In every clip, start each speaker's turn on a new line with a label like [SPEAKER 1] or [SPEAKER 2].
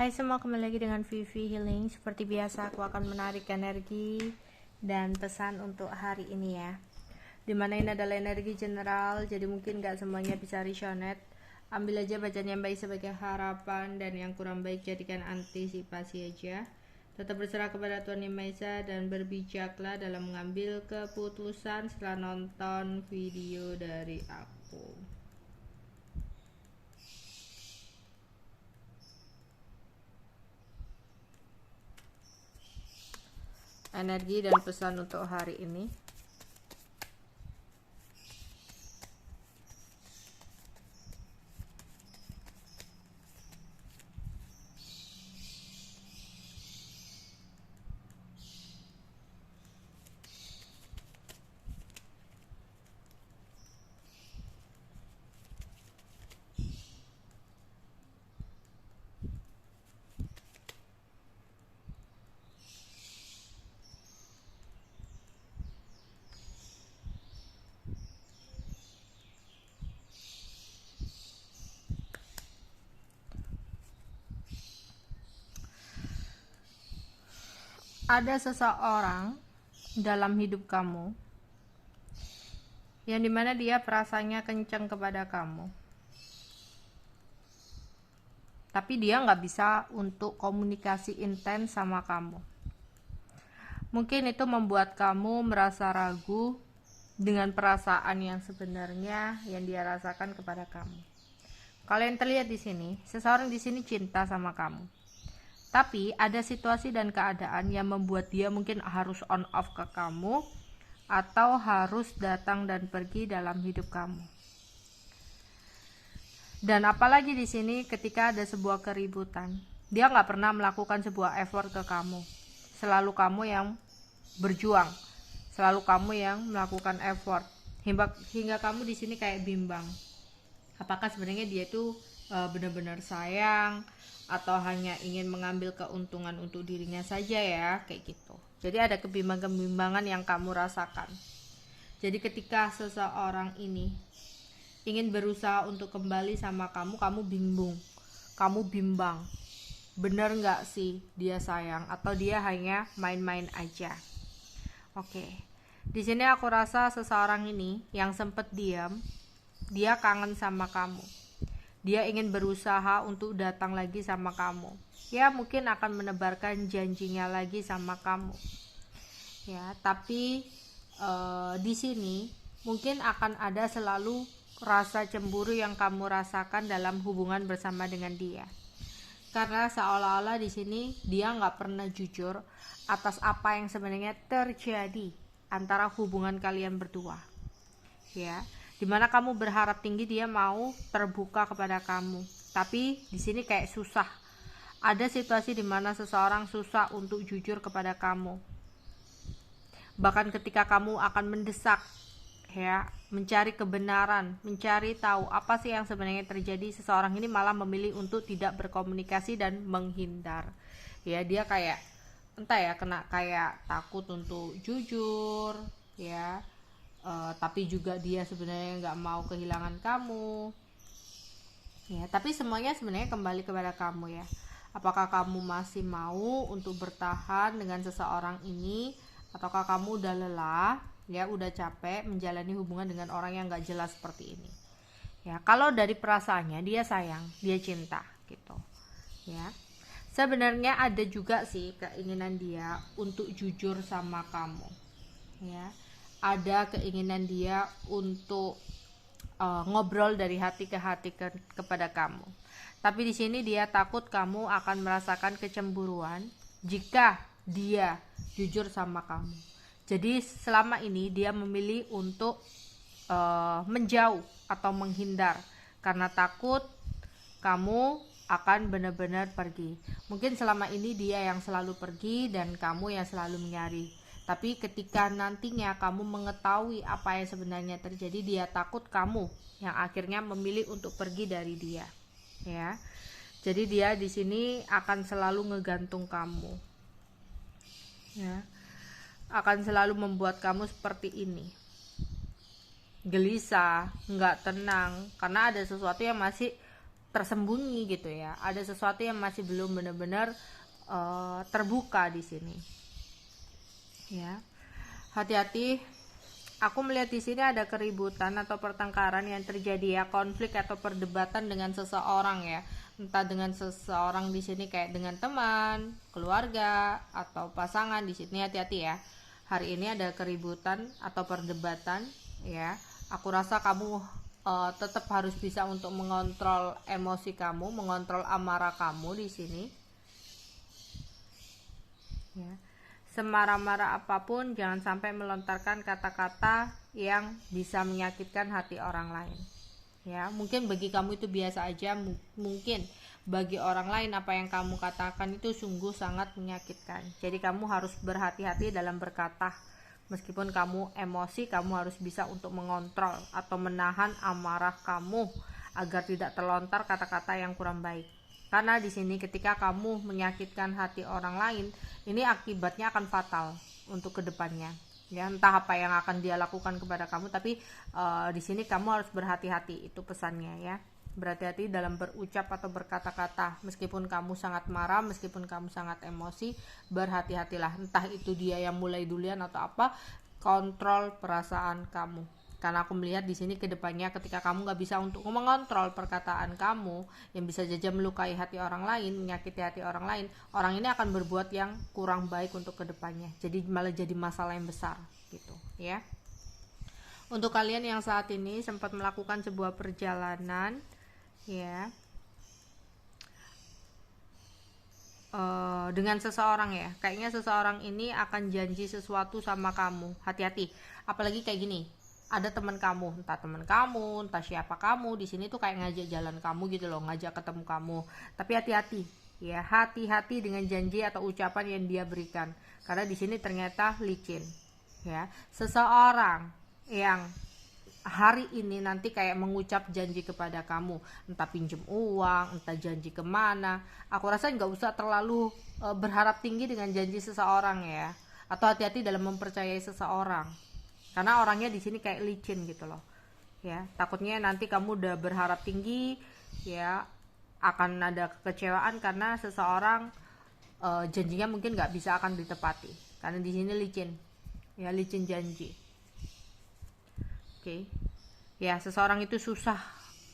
[SPEAKER 1] Hai semua, kembali lagi dengan Vivi Healing. Seperti biasa aku akan menarik energi dan pesan untuk hari ini ya. Dimana ini adalah energi general, jadi mungkin gak semuanya bisa resonate. Ambil aja bacaan yang baik sebagai harapan, dan yang kurang baik jadikan antisipasi aja. Tetap berserah kepada Tuhan Yang Maha Esa dan berbijaklah dalam mengambil keputusan setelah nonton video dari aku. Energi dan pesan untuk hari ini. Ada seseorang dalam hidup kamu yang dimana dia perasaannya kencang kepada kamu, tapi dia nggak bisa untuk komunikasi intens sama kamu. Mungkin itu membuat kamu merasa ragu dengan perasaan yang sebenarnya yang dia rasakan kepada kamu. Kalau yang terlihat di sini, seseorang di sini cinta sama kamu, tapi ada situasi dan keadaan yang membuat dia mungkin harus on off ke kamu atau harus datang dan pergi dalam hidup kamu. Dan apalagi di sini ketika ada sebuah keributan, dia nggak pernah melakukan sebuah effort ke kamu. Selalu kamu yang berjuang, selalu kamu yang melakukan effort, hingga kamu di sini kayak bimbang. Apakah sebenarnya dia itu benar-benar sayang atau hanya ingin mengambil keuntungan untuk dirinya saja ya, kayak gitu. Jadi ada kebimbangan yang kamu rasakan. Jadi ketika seseorang ini ingin berusaha untuk kembali sama kamu, kamu bingung, kamu bimbang. Bener nggak sih dia sayang atau dia hanya main-main aja? Oke. Di sini aku rasa seseorang ini yang sempat diam, dia kangen sama kamu. Dia ingin berusaha untuk datang lagi sama kamu. Ya, mungkin akan menebarkan janjinya lagi sama kamu. Ya, tapi di sini mungkin akan ada selalu rasa cemburu yang kamu rasakan dalam hubungan bersama dengan dia. Karena seolah-olah di sini dia nggak pernah jujur atas apa yang sebenarnya terjadi antara hubungan kalian berdua. Ya. Dimana kamu berharap tinggi dia mau terbuka kepada kamu, tapi di sini kayak susah. Ada situasi dimana seseorang susah untuk jujur kepada kamu. Bahkan ketika kamu akan mendesak, ya, mencari kebenaran, mencari tahu apa sih yang sebenarnya terjadi, seseorang ini malah memilih untuk tidak berkomunikasi dan menghindar. Ya, dia kayak entah ya, kena kayak takut untuk jujur, ya. Tapi juga dia sebenarnya nggak mau kehilangan kamu, ya. Tapi semuanya sebenarnya kembali kepada kamu ya. Apakah kamu masih mau untuk bertahan dengan seseorang ini, ataukah kamu udah lelah, ya, udah capek menjalani hubungan dengan orang yang nggak jelas seperti ini? Ya, kalau dari perasaannya dia sayang, dia cinta, gitu, ya. Sebenarnya ada juga sih keinginan dia untuk jujur sama kamu, ya. Ada keinginan dia untuk ngobrol dari hati ke hati kepada kamu. Tapi di sini dia takut kamu akan merasakan kecemburuan jika dia jujur sama kamu. Jadi selama ini dia memilih untuk menjauh atau menghindar karena takut kamu akan benar-benar pergi. Mungkin selama ini dia yang selalu pergi dan kamu yang selalu mencari. Tapi ketika nantinya kamu mengetahui apa yang sebenarnya terjadi, dia takut kamu yang akhirnya memilih untuk pergi dari dia, ya. Jadi dia di sini akan selalu ngegantung kamu, ya. Akan selalu membuat kamu seperti ini, gelisah, nggak tenang, karena ada sesuatu yang masih tersembunyi gitu ya, ada sesuatu yang masih belum benar-benar terbuka di sini ya. Hati-hati, aku melihat di sini ada keributan atau pertengkaran yang terjadi ya, konflik atau perdebatan dengan seseorang ya, entah dengan seseorang di sini kayak dengan teman, keluarga atau pasangan di sini. Hati-hati ya, hari ini ada keributan atau perdebatan ya. Aku rasa kamu tetap harus bisa untuk mengontrol emosi kamu, mengontrol amarah kamu di sini ya. Semarah-marah apapun jangan sampai melontarkan kata-kata yang bisa menyakitkan hati orang lain ya. Mungkin bagi kamu itu biasa aja, mungkin bagi orang lain apa yang kamu katakan itu sungguh sangat menyakitkan. Jadi kamu harus berhati-hati dalam berkata. Meskipun kamu emosi, kamu harus bisa untuk mengontrol atau menahan amarah kamu agar tidak terlontar kata-kata yang kurang baik. Karena di sini ketika kamu menyakitkan hati orang lain, ini akibatnya akan fatal untuk kedepannya. Ya, entah apa yang akan dia lakukan kepada kamu, tapi di sini kamu harus berhati-hati, itu pesannya ya. Berhati-hati dalam berucap atau berkata-kata. Meskipun kamu sangat marah, meskipun kamu sangat emosi, berhati-hatilah. Entah itu dia yang mulai duluan atau apa, kontrol perasaan kamu. Karena aku melihat di sini kedepannya ketika kamu nggak bisa untuk mengontrol perkataan kamu yang bisa saja melukai hati orang lain, menyakiti hati orang lain, orang ini akan berbuat yang kurang baik untuk kedepannya. Jadi malah jadi masalah yang besar gitu ya. Untuk kalian yang saat ini sempat melakukan sebuah perjalanan ya dengan seseorang ya, kayaknya seseorang ini akan janji sesuatu sama kamu. Hati-hati, apalagi kayak gini, ada teman kamu, entah siapa kamu di sini tuh kayak ngajak jalan kamu gitu loh, ngajak ketemu kamu. Tapi hati-hati ya, hati-hati dengan janji atau ucapan yang dia berikan, karena di sini ternyata licin ya. Seseorang yang hari ini nanti kayak mengucap janji kepada kamu, entah pinjem uang, entah janji kemana. Aku rasa nggak usah terlalu berharap tinggi dengan janji seseorang ya, atau hati-hati dalam mempercayai seseorang. Karena orangnya di sini kayak licin gitu loh ya. Takutnya nanti kamu udah berharap tinggi ya, akan ada kekecewaan karena seseorang janjinya mungkin nggak bisa akan ditepati, karena di sini licin ya, licin janji. Oke ya, seseorang itu susah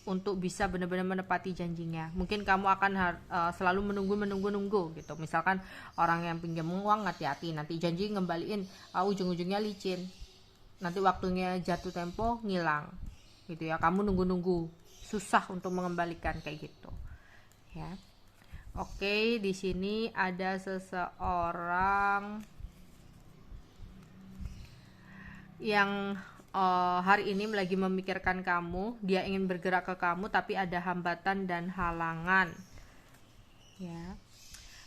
[SPEAKER 1] untuk bisa benar-benar menepati janjinya. Mungkin kamu akan selalu menunggu gitu. Misalkan orang yang pinjam uang, hati-hati, nanti janji ngembaliin ujung-ujungnya licin, nanti waktunya jatuh tempo ngilang gitu ya, kamu nunggu susah untuk mengembalikan kayak gitu ya. Oke, di sini ada seseorang yang hari ini lagi memikirkan kamu, dia ingin bergerak ke kamu tapi ada hambatan dan halangan ya.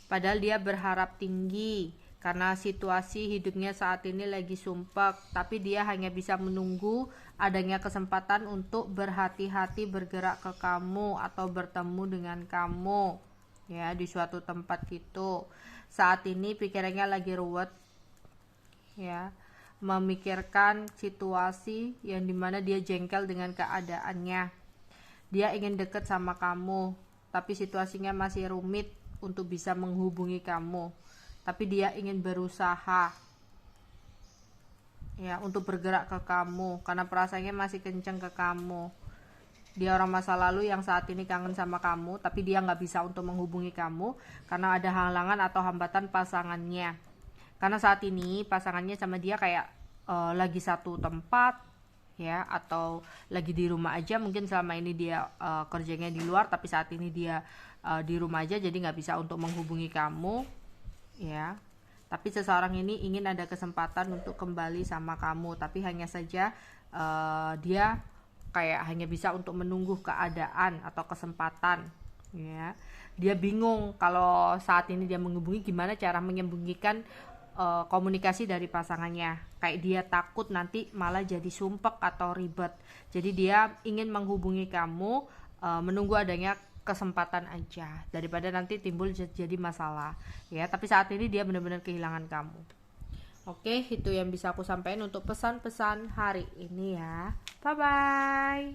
[SPEAKER 1] Padahal dia berharap tinggi karena situasi hidupnya saat ini lagi sumpek, tapi dia hanya bisa menunggu adanya kesempatan untuk berhati-hati bergerak ke kamu atau bertemu dengan kamu ya di suatu tempat gitu. Saat ini pikirannya lagi ruwet ya, memikirkan situasi yang dimana dia jengkel dengan keadaannya. Dia ingin deket sama kamu, tapi situasinya masih rumit untuk bisa menghubungi kamu. Tapi dia ingin berusaha ya untuk bergerak ke kamu karena perasaannya masih kenceng ke kamu. Dia orang masa lalu yang saat ini kangen sama kamu, tapi dia nggak bisa untuk menghubungi kamu karena ada halangan atau hambatan pasangannya. Karena saat ini pasangannya sama dia kayak lagi satu tempat ya, atau lagi di rumah aja. Mungkin selama ini dia kerjanya di luar, tapi saat ini dia di rumah aja, jadi nggak bisa untuk menghubungi kamu ya. Tapi seseorang ini ingin ada kesempatan untuk kembali sama kamu, tapi hanya saja dia kayak hanya bisa untuk menunggu keadaan atau kesempatan ya. Dia bingung kalau saat ini dia menghubungi, gimana cara menyembunyikan komunikasi dari pasangannya. Kayak dia takut nanti malah jadi sumpek atau ribet. Jadi dia ingin menghubungi kamu, menunggu adanya kesempatan aja daripada nanti timbul jadi masalah ya. Tapi saat ini dia benar-benar kehilangan kamu. Oke, itu yang bisa aku sampaikan untuk pesan-pesan hari ini ya. Bye bye.